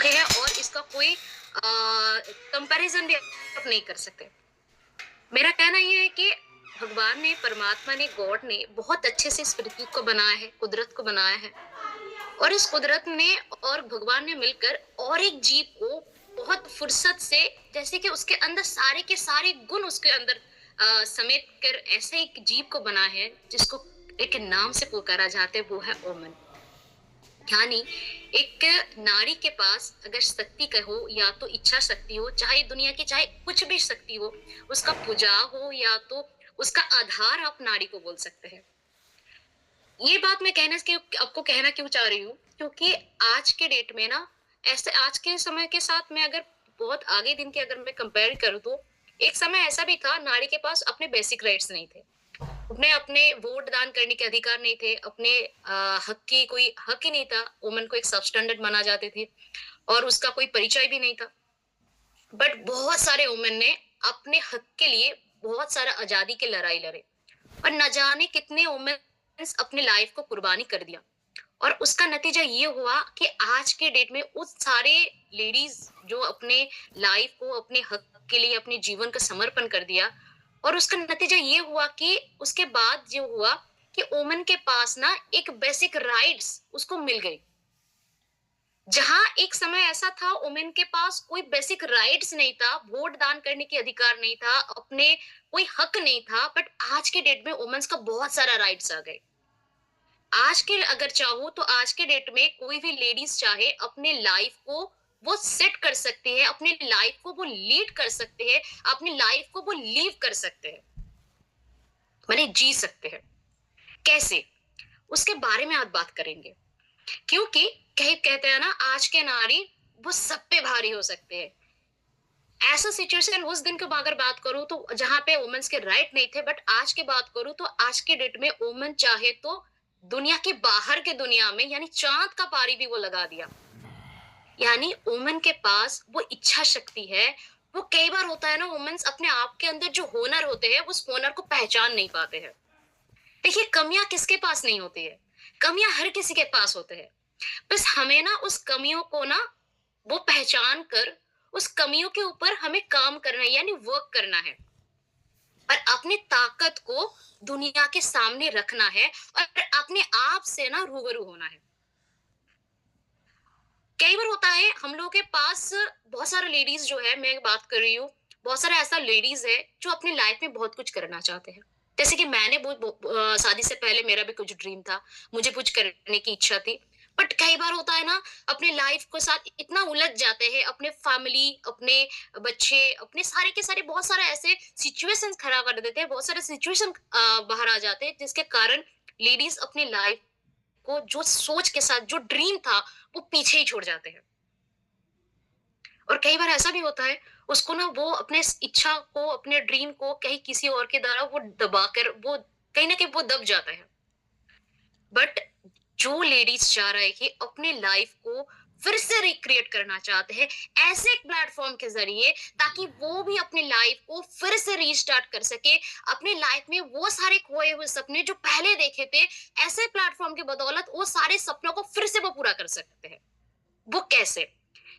है और इसका कोई कंपैरिजन भी आप नहीं कर सकते। मेरा कहना ये है कि भगवान ने, परमात्मा ने, गॉड ने बहुत अच्छे से इस पृथ्वी को बनाया है, कुदरत को बनाया है और इस कुदरत ने और भगवान ने मिलकर और एक जीव को बहुत फुर्सत से, जैसे कि उसके अंदर सारे के सारे गुण उसके अंदर समेट कर ऐसे एक जीव को बना है जिसको एक नाम से पुकारा जाता है, वो है ओमन। यानी एक नारी के पास अगर शक्ति कहो या तो इच्छा शक्ति हो, चाहे दुनिया की चाहे कुछ भी शक्ति हो, उसका पूजा हो या तो उसका आधार आप नारी को बोल सकते हैं। ये बात मैं कहना क्यों आपको कहना क्यों चाह रही हूँ, क्योंकि आज के डेट में ना, ऐसे आज के समय के साथ मैं अगर बहुत आगे दिन के अगर मैं कंपेयर करूँ तो एक समय ऐसा भी था नारी के पास अपने बेसिक राइट्स नहीं थे। उन्हें अपने वोट दान करने के अधिकार नहीं थे, अपने हक की कोई हक ही नहीं था, वुमन को एक सबस्टैंडर्ड माना जाते थे और उसका कोई परिचय भी नहीं था। बट बहुत सारे वुमेन ने अपने हक के लिए बहुत सारा आजादी की लड़ाई लड़े और न जाने कितने वुमेन्स अपने लाइफ को कुर्बानी कर दिया और उसका नतीजा ये हुआ कि आज के डेट में उस सारे लेडीज जो अपने लाइफ को अपने हक के लिए अपने जीवन का समर्पण कर दिया और उसका नतीजा ये हुआ कि उसके बाद जो हुआ कि वुमन के पास ना एक बेसिक राइट्स उसको मिल गई। जहां एक समय ऐसा था वुमेन के पास कोई बेसिक राइट्स नहीं था, वोट दान करने के अधिकार नहीं था, अपने कोई हक नहीं था, बट आज के डेट में वुमेन्स का बहुत सारा राइट्स आ गए। आज के अगर चाहो तो आज के डेट में कोई भी लेडीज चाहे अपने लाइफ को वो सेट कर सकती है, अपनी लाइफ को वो लीड कर सकते हैं, अपनी लाइफ को वो लीव कर सकते हैं, माने जी सकते हैं। कैसे? उसके बारे में आज बात करेंगे। क्योंकि कहीं कहते हैं ना, आज के नारी वो सब पे भारी हो सकते हैं। ऐसा सिचुएशन उस दिन की अगर बात करूं तो जहां पे वुमेन्स के राइट नहीं थे, बट आज की बात करूं तो आज के डेट में वुमेन चाहे तो दुनिया के बाहर के दुनिया में यानी चांद का पारी भी वो लगा दिया। यानी वुमेन के पास वो इच्छा शक्ति है। वो कई बार होता है ना, वुमेन्स अपने आप के अंदर जो हुनर होते हैं उस हुनर को पहचान नहीं पाते हैं। देखिए, कमियां किसके पास नहीं होती है? कमियां हर किसी के पास होते हैं। बस हमें ना उस कमियों को ना वो पहचान कर उस कमियों के ऊपर हमें काम करना है, यानी वर्क करना है और अपनी ताकत को दुनिया के सामने रखना है और अपने आप से ना रूबरू होना है। कई बार होता है हम लोगों के पास बहुत सारे लेडीज जो है, मैं बात कर रही हूँ, बहुत सारा ऐसा लेडीज है जो अपनी लाइफ में बहुत कुछ करना चाहते हैं। जैसे कि मैंने शादी से पहले मेरा भी कुछ ड्रीम था, मुझे कुछ करने की इच्छा थी। बट कई बार होता है ना, अपने लाइफ के साथ इतना उलझ जाते हैं, अपने फैमिली, अपने बच्चे, अपने सारे के सारे बहुत सारे ऐसे सिचुएशन खराब कर देते हैं, बहुत सारे सिचुएशन बाहर आ जाते हैं जिसके कारण लेडीज अपनी लाइफ को जो सोच के साथ जो ड्रीम था वो पीछे ही छोड़ जाते हैं। और कई बार ऐसा भी होता है, उसको ना वो अपने इच्छा को, अपने ड्रीम को कहीं किसी और के द्वारा वो दबाकर वो कहीं ना कहीं वो दब जाता है। बट जो लेडीज चाह रहे हैं कि अपने लाइफ को फिर से रिक्रिएट करना चाहते हैं ऐसे एक प्लेटफॉर्म के जरिए, ताकि वो भी अपनी लाइफ को फिर से रीस्टार्ट कर सके, अपनी लाइफ में वो सारे खोए हुए सपने जो पहले देखे थे, ऐसे प्लेटफॉर्म की बदौलत वो सारे सपनों को फिर से वो पूरा कर सकते हैं। वो कैसे?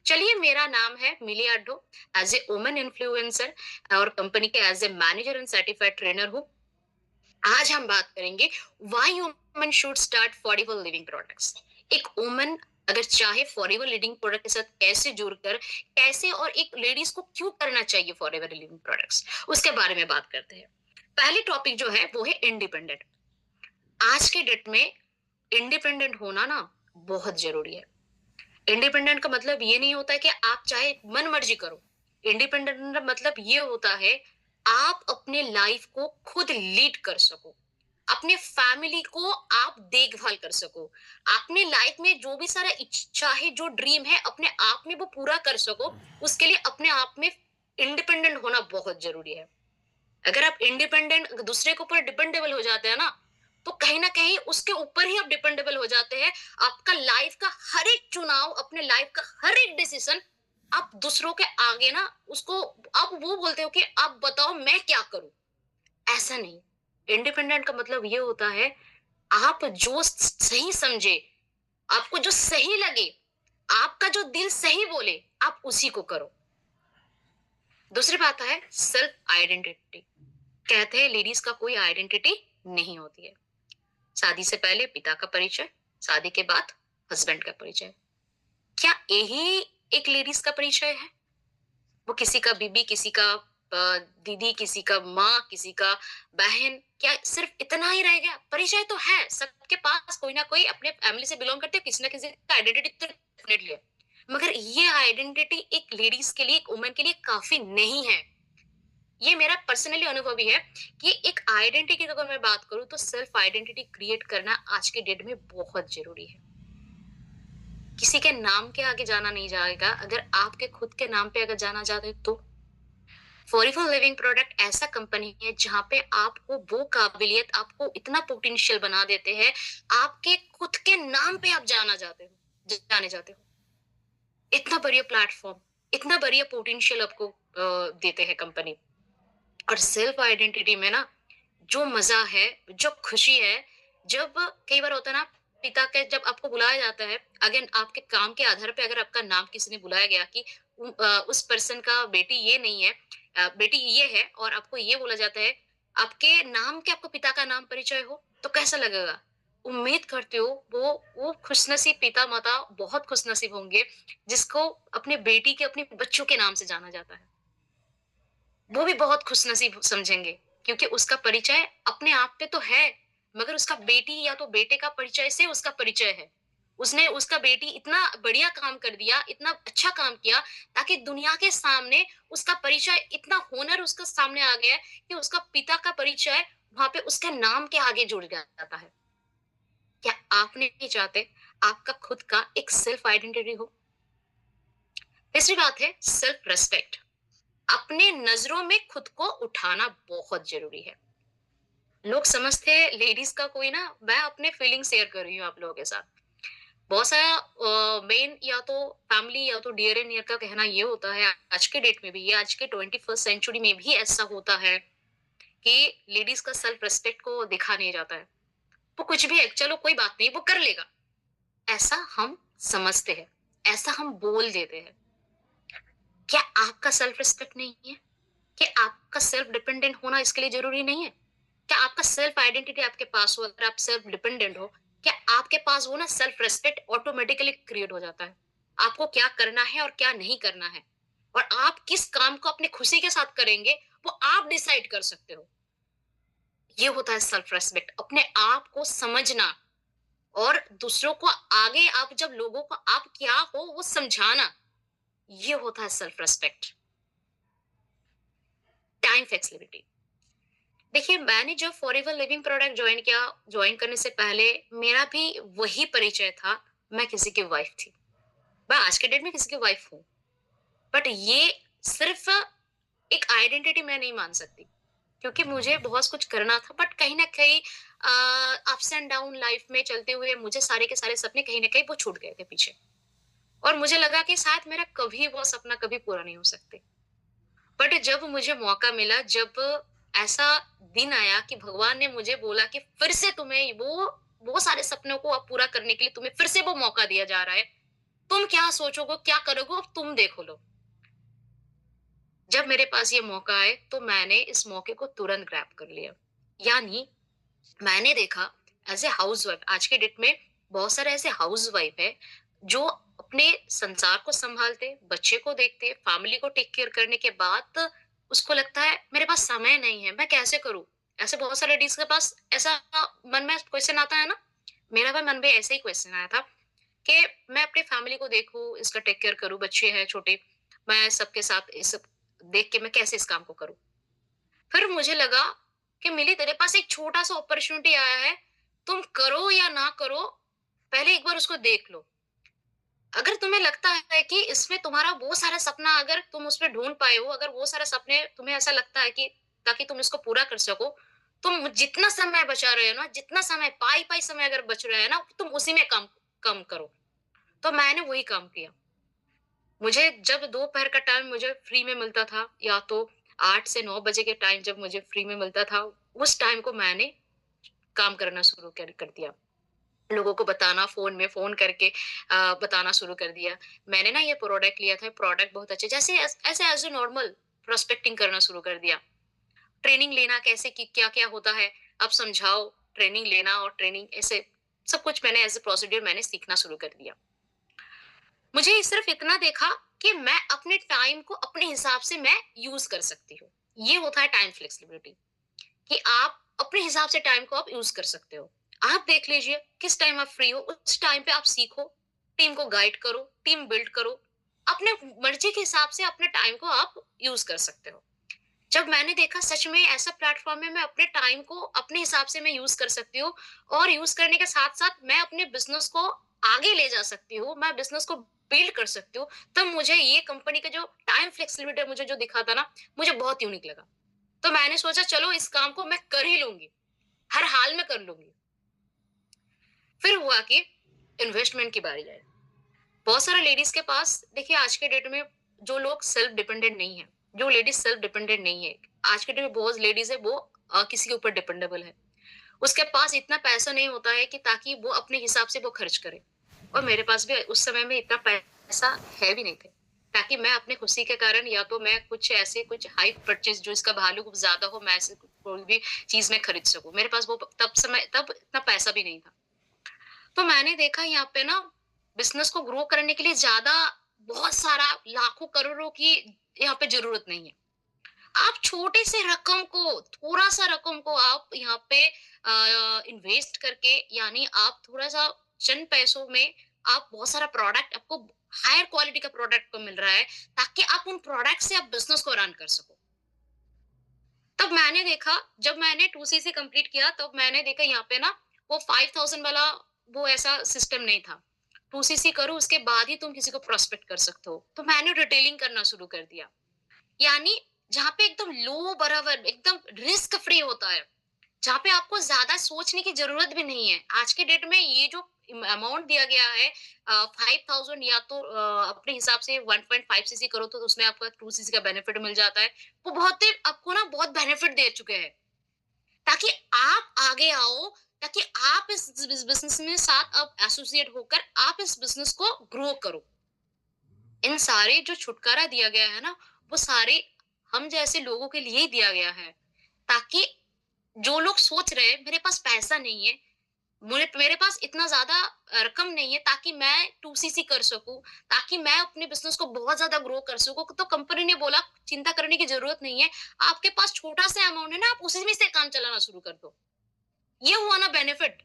चलिए, मेरा नाम है Mili Addo. As a women influencer और कंपनी के as a manager and certified trainer हूँ। आज हम बात करेंगे why woman should start forever living products. एक वुमन अगर चाहे फॉरएवर लिविंग प्रोडक्ट के साथ कैसे जुड़कर, कैसे, और एक लेडीज को क्यों करना चाहिए फॉरएवर लिविंग प्रोडक्ट्स, उसके बारे में बात करते हैं। पहली टॉपिक जो है वो है इंडिपेंडेंट। आज के डेट में इंडिपेंडेंट होना ना बहुत जरूरी है। इंडिपेंडेंट का मतलब ये नहीं होता है कि आप चाहे मन मर्जी करो। इंडिपेंडेंट का मतलब ये होता है आप अपने लाइफ को खुद लीड कर सको, अपने फैमिली को आप देखभाल कर सको, अपने लाइफ में जो भी सारा इच्छा है, जो ड्रीम है, अपने आप में वो पूरा कर सको। उसके लिए अपने आप में इंडिपेंडेंट होना बहुत जरूरी है। अगर आप इंडिपेंडेंट दूसरे के ऊपर डिपेंडेबल हो जाते हैं ना, तो कहीं ना कहीं उसके ऊपर ही आप डिपेंडेबल हो जाते हैं। आपका लाइफ का हर एक चुनाव, अपने लाइफ का हर एक डिसीजन आप दूसरों के आगे ना उसको आप वो बोलते हो कि आप बताओ मैं क्या करूं। ऐसा नहीं। इंडिपेंडेंट का मतलब ये होता है आप जो सही समझे, आपको जो सही लगे, आपका जो दिल सही बोले, आप उसी को करो। दूसरी बात है सेल्फ आइडेंटिटी। कहते हैं लेडीज़ का कोई आइडेंटिटी नहीं होती है। शादी से पहले पिता का परिचय, शादी के बाद हस्बैंड का परिचय। क्या यही एक लेडीज़ का परिचय है? वो किसी का बीबी, किसी का दीदी, किसी का माँ, किसी का बहन, क्या सिर्फ इतना ही रह गया? परिचय तो है, सबके पास कोई ना कोई अपने फैमिली से बिलॉन्ग करते हैं, किसी ना किसी का आइडेंटिटी तो डेफिनिटली है। मगर ये आइडेंटिटी एक लेडीज़ के लिए, एक वुमन के लिए काफ़ी नहीं है। ये मेरा पर्सनली अनुभव भी है कि एक आइडेंटिटी की अगर मैं बात करूँ तो सेल्फ आइडेंटिटी क्रिएट करना आज के डेट में बहुत ज़रूरी है। किसी के नाम के आगे जाना नहीं जाएगा, अगर आपके खुद के नाम पे अगर जाना चाहते हो तो। फॉर लिविंग प्रोडक्ट ऐसा कंपनी है जहाँ पे आपको वो काबिलियत, आपको इतना पोटेंशियल बना देते हैं, आपके खुद के नाम पे आप जाने जाते हो। इतना बढ़िया प्लेटफ़ॉर्म, इतना बढ़िया पोटेंशियल आपको देते हैं कंपनी। और सेल्फ आइडेंटिटी में ना जो मज़ा है, जो खुशी है, जब कई बार होता है ना, पिता के जब आपको बुलाया जाता है, अगेन आपके काम के आधार पे अगर आपका नाम किसी ने बुलाया गया कि उस पर्सन का बेटी ये नहीं है, बेटी ये है और आपको ये बोला जाता है, आपके नाम के आपको पिता का नाम परिचय हो, तो कैसा लगेगा? उम्मीद करती हूँ वो खुशनसीब पिता-माता बहुत खुशनसीब होंगे, जिसको अपनी बेटी के, अपने बच्चों के नाम से जाना जाता है। वो भी बहुत खुशनसीब समझेंगे क्योंकि उसका परिचय अपने आप पे तो है, मगर उसका बेटी या तो बेटे का परिचय से उसका परिचय है। उसने, उसका बेटी इतना बढ़िया काम कर दिया, इतना अच्छा काम किया ताकि दुनिया के सामने उसका परिचय, इतना होनर उसके सामने आ गया है कि उसका पिता का परिचय वहाँ पे उसके नाम के आगे जुड़ जाता है। क्या आप नहीं चाहते आपका खुद का एक सेल्फ आइडेंटिटी हो? तीसरी बात है सेल्फ रिस्पेक्ट। अपने नज़रों में खुद को उठाना बहुत ज़रूरी है। लोग समझते हैं लेडीज़ का कोई ना, मैं अपने फीलिंग शेयर कर रही हूँ आप लोगों के साथ। बहुत सारा मेन या तो फैमिली या तो डियर एंड नियर का कहना ये होता है, आज के डेट में भी, ये आज के 21st सेंचुरी में भी ऐसा होता है कि लेडीज़ का सेल्फ रिस्पेक्ट को देखा नहीं जाता है। वो कुछ भी है, चलो कोई बात नहीं, वो कर लेगा। ऐसा हम समझते हैं, ऐसा हम बोल देते हैं। क्या आपका सेल्फ रिस्पेक्ट नहीं है? कि आपका सेल्फ डिपेंडेंट होना इसके लिए ज़रूरी नहीं है? क्या आपका सेल्फ आइडेंटिटी आपके पास हो, अगर आप सेल्फ डिपेंडेंट हो, क्या आपके पास वो ना सेल्फ रिस्पेक्ट ऑटोमेटिकली क्रिएट हो जाता है। आपको क्या करना है और क्या नहीं करना है। और आप किस काम को अपनी खुशी के साथ करेंगे, वो आप डिसाइड कर सकते हो। ये होता है सेल्फ रिस्पेक्ट, अपने आप को समझना और दूसरों को आगे, आप जब लोगों को आप क्या हो वो समझाना, ये होता है सेल्फ रिस्पेक्ट। Time flexibility. देखिए, मैंने जब फॉरएवर लिविंग प्रोडक्ट जॉइन किया, जॉइन करने से पहले मेरा भी वही परिचय था, मैं किसी की वाइफ थी। मैं आज के डेट में किसी की वाइफ हूँ। बट ये सिर्फ़ एक आइडेंटिटी मैं नहीं मान सकती, क्योंकि मुझे बहुत कुछ करना था, बट कहीं न कहीं अप्स एंड डाउन लाइफ़ में चलते हुए मुझे सारे के सारे सपने कहीं न कहीं वो छूट गए थे पीछे। और मुझे लगा कि शायद मेरा कभी वो सपना कभी पूरा नहीं हो सकते। बट जब मुझे मौका मिला, जब ऐसा दिन आया कि भगवान ने मुझे बोला कि फिर से तुम्हें वो सारे सपनों को अब पूरा करने के लिए तुम्हें फिर से वो मौका दिया जा रहा है। तुम क्या सोचोगे, क्या करोगे, अब तुम देखो लो। जब मेरे पास ये मौका आए, तो मैंने इस मौके को तुरंत ग्रैब कर लिया। यानी मैंने देखा एज़ अ हाउसवाइफ, आज के डेट में बहुत सारे ऐसे हाउसवाइफ है, जो अपने संसार को सँभालते, बच्चे को देखते, फैमिली को टेक केयर करने के बाद उसको लगता है मेरे पास समय नहीं है, मैं कैसे करूँ? ऐसे बहुत सारे लेडीज़ के पास ऐसा मन में क्वेश्चन आता है ना, मेरा भी मन में ऐसे ही क्वेश्चन आया था कि मैं अपनी फैमिली को देखूँ, इसका टेक केयर करूँ, बच्चे हैं छोटे, मैं सबके साथ ये सब देख के मैं कैसे इस काम को करूँ? फिर मुझे लगा कि मिली तेरे पास एक छोटा-सा अपॉर्च्युनिटी आया है, तुम करो या ना करो, पहले एक बार उसको देख लो। अगर तुम्हें लगता है कि इसमें तुम्हारा वो सारा सपना, अगर तुम उसमें ढूँढ पाए हो, अगर वो सारे सपने तुम्हें ऐसा लगता है कि ताकि तुम इसको पूरा कर सको, तुम जितना समय बचा रहे हो ना, जितना समय पाई-पाई समय अगर बच रहा है ना, तुम उसी में कम कम करो। तो मैंने वही काम किया। मुझे जब दोपहर का टाइम मुझे फ्री में मिलता था, या तो 8 से 9 बजे के टाइम जब मुझे फ्री में मिलता था, उस टाइम को मैंने काम करना शुरू कर कर दिया। लोगों को बताना फ़ोन में फ़ोन करके बताना शुरू कर दिया। मैंने ना ये प्रोडक्ट लिया था, प्रोडक्ट बहुत अच्छे जैसे ऐसे एज़ अ नॉर्मल प्रोस्पेक्टिंग करना शुरू कर दिया। ट्रेनिंग लेना कैसे कि क्या-क्या होता है, आप समझाओ, ट्रेनिंग लेना और ट्रेनिंग ऐसे सब कुछ मैंने एज़ अ प्रोसीड्यूर मैंने सीखना शुरू कर दिया। मुझे सिर्फ़ इतना देखा कि मैं अपने टाइम को अपने हिसाब से मैं यूज़ कर सकती हूँ। ये होता है टाइम फ्लेक्सिबिलिटी कि आप अपने हिसाब से टाइम को आप यूज़ कर सकते हो। आप देख लीजिए किस टाइम आप फ्री हो, उस टाइम पे आप सीखो, टीम को गाइड करो, टीम बिल्ड करो। अपने मर्ज़ी के हिसाब से अपने टाइम को आप यूज़ कर सकते हो। जब मैंने देखा सच में ऐसा प्लेटफ़ॉर्म है मैं अपने टाइम को अपने हिसाब से मैं यूज़ कर सकती हूँ और यूज़ करने के साथ-साथ मैं अपने बिज़नेस को आगे ले जा सकती हूँ, मैं बिज़नेस को बिल्ड कर सकती हूँ, तब मुझे ये कंपनी का जो टाइम फ्लेक्सिबिलिटी मुझे जो दिखा था ना, मुझे बहुत यूनिक लगा। तो मैंने सोचा चलो इस काम को मैं कर ही लूँगी, हर हाल में कर लूँगी। फिर हुआ कि इन्वेस्टमेंट की बारी आई। बहुत सारे लेडीज़ के पास देखिए आज के डेट में जो लोग सेल्फ डिपेंडेंट नहीं है, जो लेडीज़ सेल्फ डिपेंडेंट नहीं है, आज के डेट में बहुत लेडीज़ है वो किसी के ऊपर डिपेंडेबल है। उसके पास इतना पैसा नहीं होता है कि ताकि वो अपने हिसाब से वो खर्च करे और मेरे पास भी उस समय में इतना पैसा है भी नहीं थे, ताकि मैं अपनी खुशी के कारण या तो मैं कुछ ऐसे कुछ हाई परचेज़ जो इसका वैल्यू कुछ ज़्यादा हो, मैं ऐसे कोई भी चीज़ मैं खरीद सकूँ। मेरे पास वो तब इतना पैसा भी नहीं था। तो मैंने देखा यहाँ पे ना बिज़नेस को ग्रो करने के लिए ज़्यादा बहुत सारा लाखों करोड़ों की यहाँ पे ज़रूरत नहीं है। आप छोटे से रकम को, थोड़ा-सा रकम को आप यहाँ पे इन्वेस्ट करके यानी आप थोड़ा-सा चंद पैसों में आप बहुत सारा प्रोडक्ट आपको हायर क्वालिटी का प्रोडक्ट को मिल रहा है, ताकि आप उन प्रोडक्ट से आप बिज़नेस को रन कर सको। तब मैंने देखा जब मैंने 2सीसी कंप्लीट किया तब मैंने देखा यहाँ पे ना वो 5000 वाला वो ऐसा सिस्टम नहीं था। 2सीसी करो उसके बाद ही तुम किसी को प्रोस्पेक्ट कर सकते हो। तो मैंने रिटेलिंग करना शुरू कर दिया। यानी जहाँ पे एकदम लो बराबर एकदम रिस्क फ्री होता है। जहाँ पे आपको ज़्यादा सोचने की ज़रूरत भी नहीं है। आज के डेट में ये जो अमाउंट दिया गया है 5000 या तो अपने हिसाब से 1.5 सीसी करो तो उसमें आपका 2 सीसी का बेनिफिट मिल जाता है। वो बहुत ही आपको ना बहुत बेनिफिट दे चुके हैं, ताकि आप आगे आओ, ताकि आप इस बिज़नेस में साथ अब एसोसिएट होकर आप इस बिज़नेस को ग्रो करो। इन सारे जो छुटकारा दिया गया है ना, वो सारे हम जैसे लोगों के लिए ही दिया गया है, ताकि जो लोग सोच रहे हैं मेरे पास पैसा नहीं है, मेरे मेरे पास इतना ज़्यादा रकम नहीं है ताकि मैं 2सीसी कर सकूँ, ताकि मैं अपने बिज़नेस को बहुत ज़्यादा ग्रो कर सकूँ, तो कंपनी ने बोला चिंता करने की ज़रूरत नहीं है, आपके पास छोटा-सा अमाउंट है ना, आप उसी में से काम चलाना शुरू कर दो। ये हुआ ना बेनिफिट।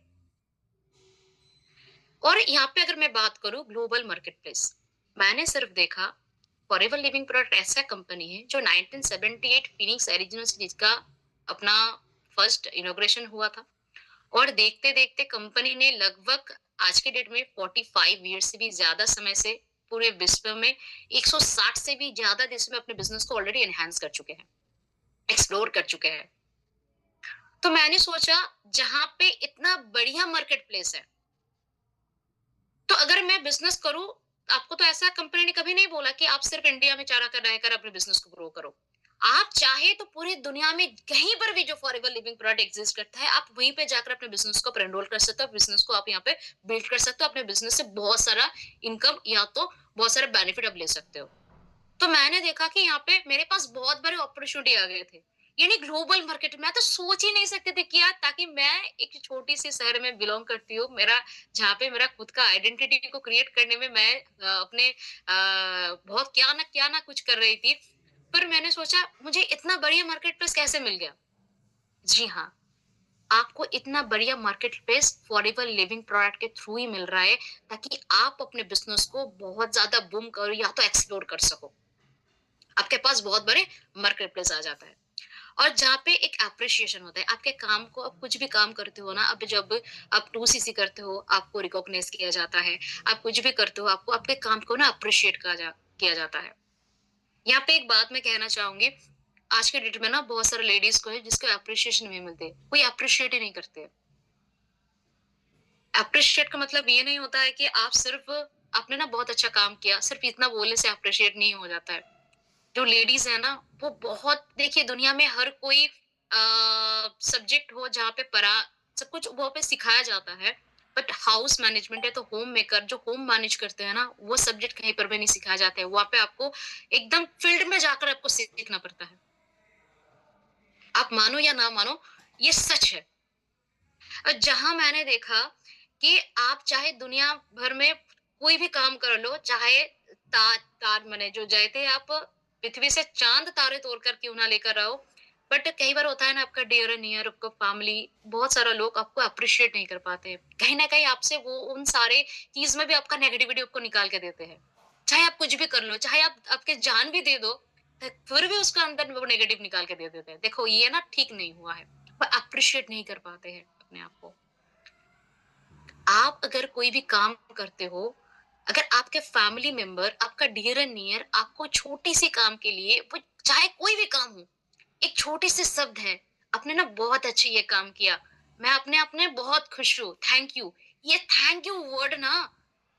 और यहाँ पे अगर मैं बात करूँ ग्लोबल मार्केटप्लेस, मैंने सिर्फ देखा फॉरएवर लिविंग प्रोडक्ट ऐसा कंपनी है जो 1978 फीनिक्स एरिज़ोना से जिसका अपना फर्स्ट इनॉग्रेशन हुआ था और देखते-देखते कंपनी ने लगभग आज के डेट में 45 ईयर्स से भी ज़्यादा समय से पूरे विश्व में 160 से भी ज़्यादा देशों में अपने बिज़नेस को ऑलरेडी एनहांस कर चुके हैं, एक्सप्लोर कर चुके हैं। तो मैंने सोचा जहाँ पे इतना बढ़िया मार्केट प्लेस है, तो अगर मैं बिज़नेस करूँ, आपको तो ऐसा कंपनी ने कभी नहीं बोला कि आप सिर्फ़ इंडिया में चारा कर रहकर अपने बिज़नेस को ग्रो करो। आप चाहे तो पूरी दुनिया में कहीं पर भी जो फॉरएवर लिविंग प्रोडक्ट एक्ज़िस्ट करता है, आप वहीं पे जाकर अपने बिज़नेस को आप एनरोल कर सकते हो, बिज़नेस को आप यहाँ पे बिल्ड कर सकते हो, अपने बिज़नेस से बहुत सारा इनकम या तो बहुत सारे बेनिफिट आप ले सकते हो। तो मैंने देखा कि यहाँ पे मेरे पास बहुत बड़े अपॉर्च्युनिटी आ गए थे। यानी ग्लोबल मार्केट मैं तो सोच ही नहीं सकती थी कि यार ताकि मैं एक छोटी-सी शहर में बिलॉन्ग करती हूँ, मेरा जहाँ पे मेरा खुद का आइडेंटिटी को क्रिएट करने में मैं अपने बहुत क्या ना कुछ कर रही थी। फिर मैंने सोचा मुझे इतना बढ़िया मार्केट प्लेस कैसे मिल गया? जी हाँ, आपको इतना बढ़िया market place forever living product के थ्रू ही मिल रहा है ताकि आप अपने बिज़नेस को बहुत ज़्यादा बूम करो या तो एक्सप्लोर कर सको। आपके पास बहुत बड़े मार्केट प्लेस आ जाता है और जहाँ पे एक एप्रिसिएशन होता है आपके काम को आप कुछ भी काम करते हो ना अब जब आप 2सीसी करते हो आपको रिकॉग्नाइज किया जाता है आप कुछ भी करते हो आपको आपके काम को ना अप्रिशिएट किया जाता है यहाँ पे एक बात मैं कहना चाहूंगी आज के डेट में ना बहुत सारे लेडीज को है जिसको अप्रिशिएशन नहीं मिलते कोई अप्रिशिएट ही नहीं करते अप्रिशिएट का मतलब ये नहीं होता है कि आप सिर्फ आपने ना बहुत अच्छा काम किया सिर्फ इतना बोलने से अप्रिशिएट नहीं हो जाता है जो लेडीज़ है ना, वो बहुत देखिए दुनिया में हर कोई सब्जेक्ट हो जहाँ पे पढ़ा सब कुछ वहाँ पे सिखाया जाता है। बट हाउस मैनेजमेंट है तो होम मेकर जो होम मैनेज करते हैं ना, वो सब्जेक्ट कहीं पर भी नहीं सिखाया जाता है। वहाँ पे आपको एकदम फील्ड में जाकर आपको सीखना पड़ता है। आप मानो या ना मानो, ये सच है। जहाँ मैंने देखा कि आप चाहे दुनिया भर में कोई भी काम कर लो, चाहे तार माने जो कहते हैं आप पृथ्वी से चाँद तारे तोड़ कर क्यों ना लेकर आओ, बट कई बार होता है ना आपका डियर एंड नियर आपका फैमिली, बहुत सारा लोग आपको एप्रिशिएट नहीं कर पाते हैं। कहीं न कहीं आपसे वो उन सारे चीज़ में भी आपका नेगेटिविटी आपको निकाल के देते हैं। चाहे आप कुछ भी कर लो, चाहे आप आपकी जान भी दे दो, फिर भी उसका अंदर वो नेगेटिव निकाल के दे देते हैं। देखो ये ना ठीक नहीं हुआ है। वो एप्रिशिएट नहीं कर पाते हैं अपने आप को। आप अगर कोई भी काम करते हो, अगर आपके फैमिली मेंबर, आपका डियर एंड नियर आपको छोटी-सी काम के लिए वो चाहे कोई भी काम हो, एक छोटे-से शब्द है, "आपने ना बहुत अच्छे ये काम किया, मैं अपने आप में बहुत खुश हूँ, थैंक यू।" ये थैंक यू वर्ड ना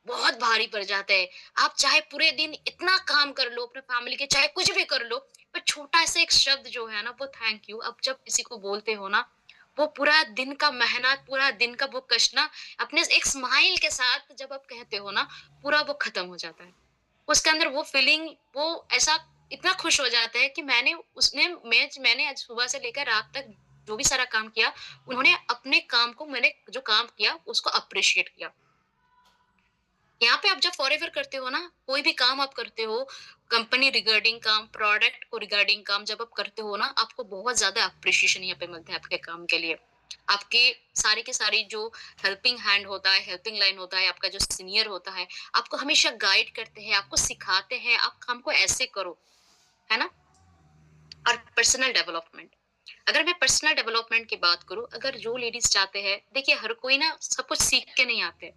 बहुत भारी पड़ जाता है। आप चाहे पूरे दिन इतना काम कर लो अपने फैमिली के, चाहे कुछ भी कर लो, पर छोटा-सा एक शब्द जो है ना वो थैंक यू, आप जब किसी को बोलते हो ना, वो पूरा दिन का मेहनत, पूरा दिन का वो कष्ट ना अपने एक स्माइल के साथ जब आप कहते हो ना, पूरा वो खत्म हो जाता है। उसके अंदर वो फीलिंग, वो ऐसा इतना खुश हो जाता है कि मैंने आज सुबह से लेकर रात तक जो भी सारा काम किया, उन्होंने अपने काम को, मैंने जो काम किया उसको अप्रिशिएट किया। यहाँ पे आप जब फॉरएवर करते हो ना, कोई भी काम आप करते हो, कंपनी रिगार्डिंग काम, प्रोडक्ट को रिगार्डिंग काम जब आप करते हो ना, आपको बहुत ज़्यादा एप्रिशिएशन यहाँ पे मिलता है आपके काम के लिए। आपके सारी की सारी जो हेल्पिंग हैंड होता है, हेल्पिंग लाइन होता है, आपका जो सीनियर होता है, आपको हमेशा गाइड करते हैं, आपको सिखाते हैं, आप काम को ऐसे करो, है ना? और पर्सनल डेवलपमेंट, अगर मैं पर्सनल डेवलपमेंट की बात करूँ, अगर जो लेडीज़ चाहते हैं, देखिए हर कोई ना सब कुछ सीख के नहीं आते।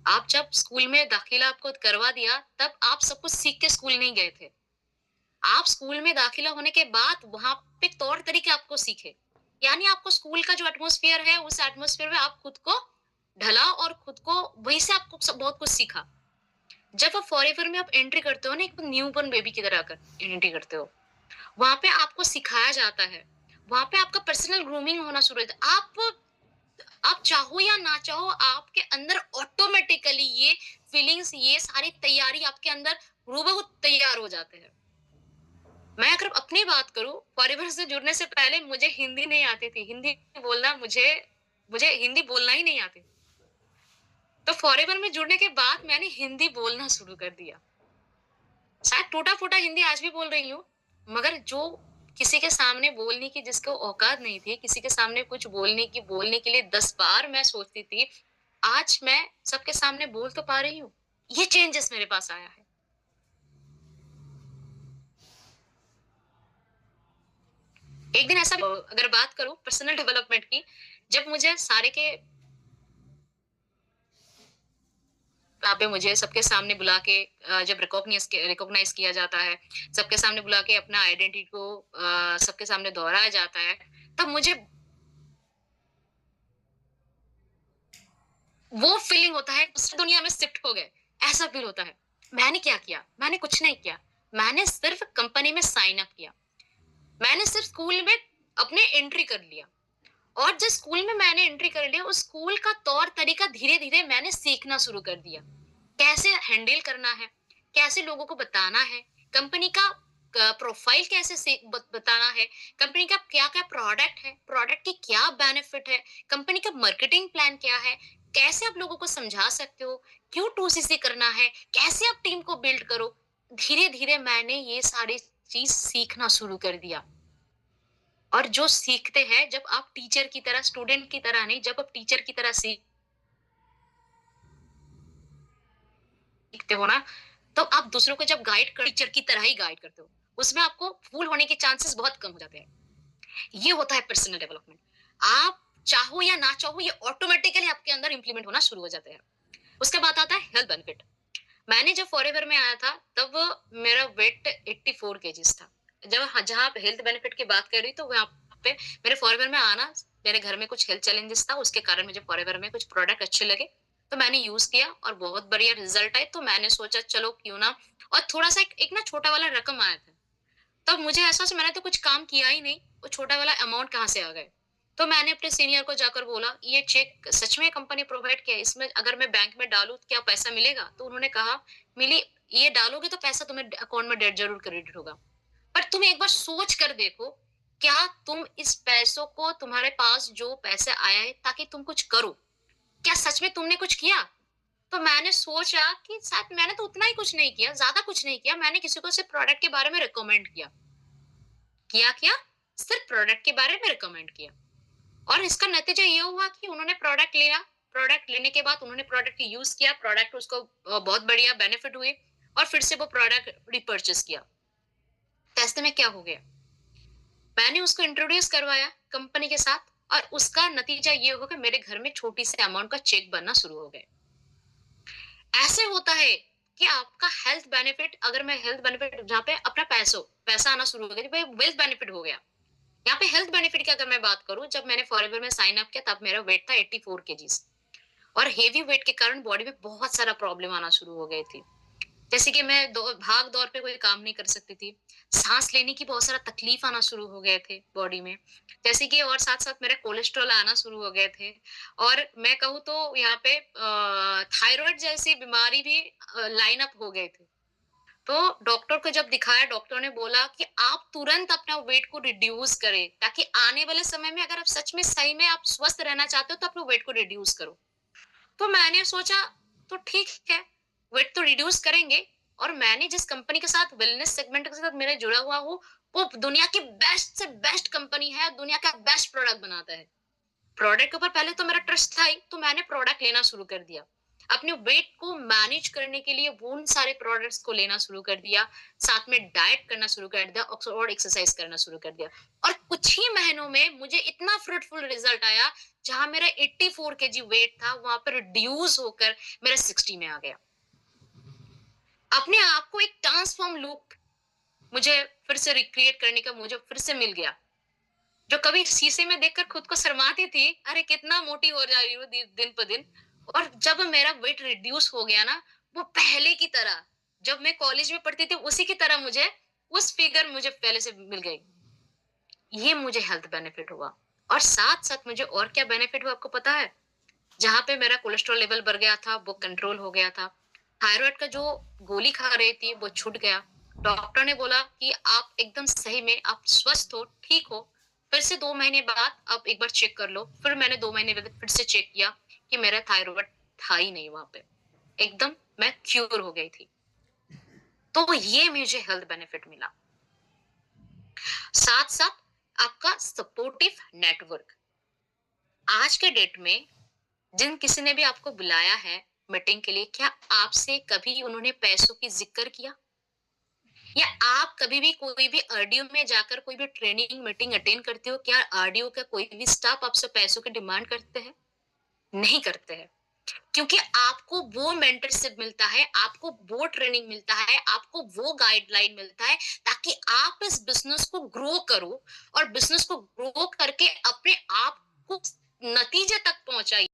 आप जब स्कूल में दाखिला आपको करवा दिया, तब आप सब कुछ सीख के स्कूल नहीं गए थे। आप स्कूल में दाखिला होने के बाद वहाँ पे तौर-तरीके आपको सीखे। यानी आपको स्कूल का जो एटमॉस्फियर है, उस एटमॉस्फियर में आप खुद को ढला और खुद को वहीं से आपको बहुत कुछ सीखा। जब आप फॉरएवर में आप एंट्री करते हो ना, एक न्यूबॉर्न बेबी की तरह कर एंट्री करते हो। वहाँ पे आपको सिखाया जाता है। वहाँ पे आपका पर्सनल ग्रूमिंग होना शुरू होता है। आप चाहो या ना चाहो, आपके अंदर ऑटोमेटिकली ये फीलिंग्स, ये सारी तैयारी आपके अंदर हूबहू तैयार हो जाते हैं। मैं अगर अपनी बात करूँ, फॉरएवर से जुड़ने से पहले मुझे हिंदी नहीं आती थी। हिंदी बोलना मुझे मुझे हिंदी बोलना ही नहीं आती। तो फॉरएवर में जुड़ने के बाद मैंने हिंदी बोलना शुरू कर दिया। शायद टूटा-फूटा हिंदी आज भी बोल रही हूँ, मगर जो किसी के सामने बोलने की जिसको औकात नहीं थी, किसी के सामने कुछ बोलने के लिए 10 बार मैं सोचती थी, आज मैं सबके सामने बोल तो पा रही हूँ। ये चेंजेस मेरे पास आया है। एक दिन ऐसा अगर बात करूँ पर्सनल डेवलपमेंट की, जब मुझे सारे के वहाँ पे मुझे सबके सामने बुला के जब रिकॉग्नाइज़ किया जाता है, सबके सामने बुला के अपना आइडेंटिटी को सबके सामने दोहराया जाता है, तब मुझे वो फीलिंग होता है दूसरी दुनिया में शिफ्ट हो गए, ऐसा फील होता है। मैंने क्या किया? मैंने कुछ नहीं किया। मैंने सिर्फ़ कंपनी में साइन अप किया। मैंने सिर्फ़ स्कूल में अपने एंट्री कर लिया और जिस स्कूल में मैंने एंट्री कर लिया, उस स्कूल का तौर-तरीका धीरे-धीरे मैंने सीखना शुरू कर दिया। कैसे हैंडल करना है, कैसे लोगों को बताना है, कंपनी का प्रोफाइल कैसे से बताना है, कंपनी का क्या-क्या प्रोडक्ट है, प्रोडक्ट की क्या बेनिफिट है, कंपनी का मार्केटिंग प्लान क्या है, कैसे आप लोगों को समझा सकते हो, क्यों 2सीसी करना है, कैसे आप टीम को बिल्ड करो। धीरे-धीरे मैंने ये सारी चीज़ सीखना शुरू कर दिया और जो सीखते हैं जब आप टीचर की तरह, स्टूडेंट की तरह नहीं, जब आप टीचर की तरह सीखते हो ना, तो आप दूसरों को जब गाइड कर टीचर की तरह ही गाइड करते हो। उसमें आपको फूल होने के चांसेस बहुत कम हो जाते हैं। ये होता है पर्सनल डेवलपमेंट। आप चाहो या ना चाहो, ये ऑटोमैटिकली आपके अंदर इम्प्लीमेंट होना शुरू हो जाते हैं। उसके बाद आता है हेल्थ बेनिफिट। मैंने जब फॉरएवर में आया था, तब मेरा वेट 84 केजीज़ था। जब ह जहाँ पे हेल्थ बेनिफिट की बात कर रही तो वहाँ पे मेरे फॉरएवर में आना, मेरे घर में कुछ हेल्थ चैलेंजेस था, उसके कारण मुझे फॉरएवर में कुछ प्रोडक्ट अच्छे लगे, तो मैंने यूज़ किया और बहुत बढ़िया रिज़ल्ट आए, तो मैंने सोचा चलो क्यों ना, और थोड़ा-सा एक एक ना छोटा वाला रकम आया था। तब मुझे एहसास, मैंने तो कुछ काम किया ही नहीं, वो छोटा वाला अमाउंट कहाँ से आ गए? तो मैंने अपने सीनियर को जाकर बोला, "ये चेक सच में कंपनी प्रोवाइड किया है, इसमें अगर मैं बैंक में डालूँ तो क्या पैसा मिलेगा?" तो उन्होंने कहा, "मिली ये डालोगे तो पैसा तुम्हें अकाउंट में ज़रूर क्रेडिट होगा। पर तुम एक बार सोच कर देखो, क्या तुम इस पैसों को तुम्हारे पास जो पैसे आया है ताकि तुम कुछ करो, क्या सच में तुमने कुछ किया?" तो मैंने सोचा कि शायद मैंने तो उतना ही कुछ नहीं किया, ज़्यादा कुछ नहीं किया, मैंने किसी को सिर्फ़ प्रोडक्ट के बारे में रिकमेंड किया। क्या? सिर्फ़ प्रोडक्ट के बारे में रिकमेंड किया। और इसका नतीजा ये हुआ कि उन्होंने प्रोडक्ट लिया, प्रोडक्ट लेने के बाद उन्होंने प्रोडक्ट यूज़ किया, प्रोडक्ट उसको बहुत बढ़िया बेनिफिट हुए और फिर से वो प्रोडक्ट रिपर्चेज़ किया। तो ऐसे में क्या हो गया? मैंने उसको इंट्रोड्यूस करवाया कंपनी के साथ और उसका नतीजा ये हुआ कि मेरे घर में छोटी सी अमाउंट का चेक बनना शुरू हो गए। ऐसे होता है कि आपका हेल्थ बेनिफिट अगर मैं हेल्थ बेनिफिट जहाँ पे अपना पैसा आना शुरू हो गया, भाई वेल्थ बेनिफिट हो गया। यहाँ पे हेल्थ बेनिफिट की अगर मैं बात करूँ, जब मैंने फॉरएवर में साइन अप किया तब मेरा वेट था 84 केजीज़ और हेवी वेट के कारण बॉडी में बहुत सारा प्रॉब्लम आना शुरू हो गई थी। जैसे कि मैं भाग-दौड़ पे कोई काम नहीं कर सकती थी। साँस लेने की बहुत सारा तकलीफ आना शुरू हो गए थे बॉडी में। जैसे कि और साथ-साथ मेरा कोलेस्ट्रॉल आना शुरू हो गए थे और मैं कहूँ तो यहाँ पे थायरॉइड जैसी बीमारी भी लाइन अप हो गए थे। तो डॉक्टर को जब दिखाया, डॉक्टर ने बोला कि आप तुरंत अपना वेट को रिड्यूस करें, ताकि आने वाले समय में अगर आप सच में सही में आप स्वस्थ रहना चाहते हो तो अपने वेट को रिड्यूस करो। तो मैंने सोचा तो ठीक है, वेट तो रिड्यूस करेंगे और मैंने जिस कंपनी के साथ वेलनेस सेगमेंट के साथ मेरा जुड़ा हुआ हूँ, वो दुनिया की बेस्ट से बेस्ट कंपनी है, दुनिया का बेस्ट प्रोडक्ट बनाता है। प्रोडक्ट के ऊपर पहले तो मेरा ट्रस्ट था ही, तो मैंने प्रोडक्ट लेना शुरू कर दिया। अपने वेट को मैनेज करने के लिए वो उन सारे प्रोडक्ट्स को लेना शुरू कर दिया, साथ में डाइट करना शुरू कर दिया और एक्सरसाइज करना शुरू कर दिया। और कुछ ही महीनों में मुझे इतना फ्रूटफुल रिजल्ट आया, जहाँ मेरा 84 केजी वेट था, वहाँ पर रिड्यूस होकर मेरा 60 में आ गया। अपने आप को एक ट्रांसफॉर्म लुक मुझे फिर से रिक्रिएट करने का मुझे फिर से मिल गया। जो कभी शीशे में देखकर खुद को शर्माती थी, अरे कितना मोटी हो जा रही हूँ दिन प दिन। और जब मेरा वेट रिड्यूस हो गया ना, वो पहले की तरह, जब मैं कॉलेज में पढ़ती थी उसी की तरह मुझे, उस फिगर मुझे पहले से मिल गई। ये मुझे हेल्थ बेनिफिट हुआ। और साथ-साथ मुझे और क्या बेनिफिट हुआ आपको पता है? जहाँ पे मेरा कोलेस्ट्रॉल लेवल बढ़ गया था, वो कंट्रोल हो गया था। थायरॉइड का जो गोली खा रही थी, वो छूट गया। डॉक्टर ने बोला कि आप एकदम सही में आप स्वस्थ हो, ठीक हो। फिर से 2 महीने बाद आप एक बार चेक कर लो। फिर मैंने 2 महीने बाद फिर से चेक किया कि मेरा थायरॉइड था ही नहीं वहाँ पे। एकदम मैं क्यूर हो गई थी। तो ये मुझे हेल्थ बेनिफिट मिला। साथ-साथ आपका सपोर्टिव नेटवर्क। आज के डेट में जिन किसी ने भी आपको बुलाया है मीटिंग के लिए, क्या आपसे कभी उन्होंने पैसों की ज़िक्र किया? या आप कभी भी कोई भी आरडीओ में जाकर कोई भी ट्रेनिंग मीटिंग अटेंड करते हो, क्या आरडीओ का कोई भी स्टाफ आपसे पैसों की डिमांड करते हैं? नहीं करते हैं। क्योंकि आपको वो मेंटरशिप मिलता है, आपको वो ट्रेनिंग मिलता है, आपको वो गाइडलाइन मिलता है ताकि आप इस बिज़नेस को ग्रो करो और बिज़नेस को ग्रो करके अपने आप को नतीजे तक पहुँचाइए।